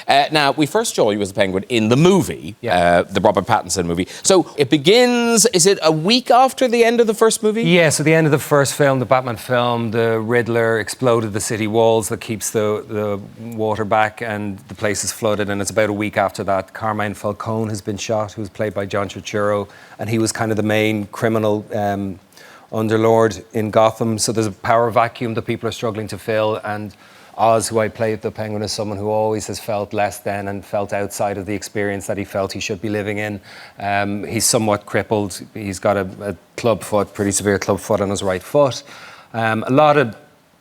Now, we first saw you as a penguin in the movie, the Robert Pattinson movie. So it begins, is it a week after the end of the first movie? Yeah, so the end of the first film, the Batman film, the Riddler exploded the city walls that keeps the water back and the place is flooded, and it's about a week after that. Carmine Falcone has been shot, who's played by John Turturro, and he was kind of the main criminal underlord in Gotham. So there's a power vacuum that people are struggling to fill, and Oz, who I play the Penguin, is someone who always has felt less than and felt outside of the experience that he felt he should be living in. He's somewhat crippled. He's got a club foot, pretty severe club foot on his right foot. A lot of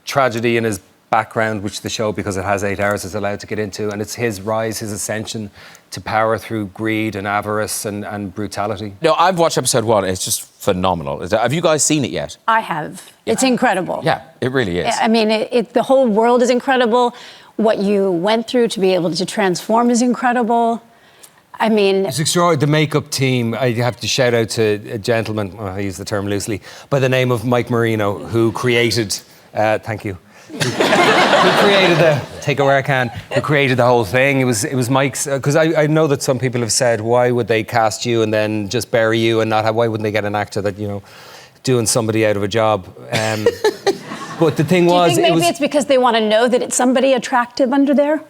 tragedy in his background, which the show, because it has 8 hours, is allowed to get into, and it's his rise, his ascension to power through greed and avarice and brutality. No, I've watched episode 1. It's just phenomenal. Have you guys seen it yet? I have. Yeah. It's incredible. Yeah, it really is. I mean, the whole world is incredible. What you went through to be able to transform is incredible. I mean... It's extraordinary. The makeup team, I have to shout out to a gentleman, well, I use the term loosely, by the name of Mike Marino, who created... thank you. Who created who created the whole thing. It was Mike's, because I know that some people have said, why would they cast you and then just bury you and not have, why wouldn't they get an actor that, you know, doing somebody out of a job? But the thing was... Do you think maybe it's because they want to know that it's somebody attractive under there?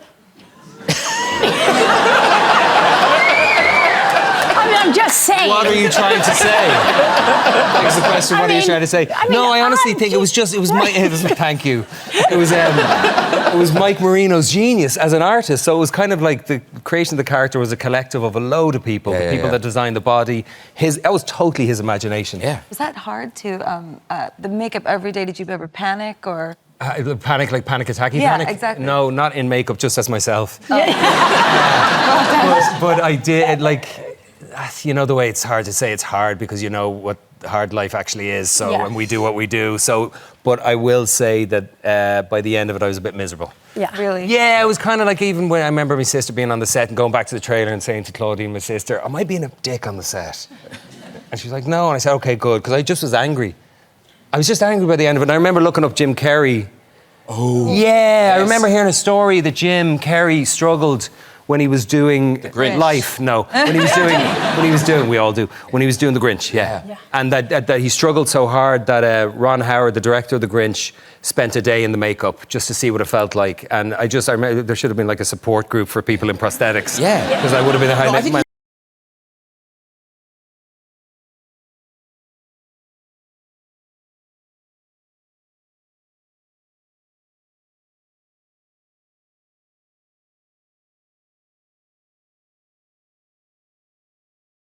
I'm just saying. What are you trying to say? That's the question. What are you trying to say? I honestly think it was Mike. Thank you. It was Mike Marino's genius as an artist. So it was kind of like the creation of the character was a collective of a load of people. The people that designed the body. That was totally his imagination. Yeah. Was that hard to the makeup every day? Did you ever panic or? Panic, like panic attack? Yeah, panic? Exactly. No, not in makeup, just as myself. Oh. But I did, like, you know, the way it's hard to say it's hard because you know what hard life actually is, so, and we do what we do, so, but I will say that by the end of it I was a bit miserable. Yeah. Really? Yeah, it was kind of like, even when I remember my sister being on the set and going back to the trailer and saying to Claudine, my sister, am I being a dick on the set? And she was like, no, and I said, okay, good, because I just was angry. I was just angry by the end of it, and I remember looking up Jim Carrey. Oh. Yeah, yes. I remember hearing a story that Jim Carrey struggled when he was doing Life. No, when he was doing, we all do, when he was doing The Grinch, and that he struggled so hard that Ron Howard, the director of The Grinch, spent a day in the makeup just to see what it felt like. And I remember there should have been like a support group for people in prosthetics. Yeah. Because I would have been a high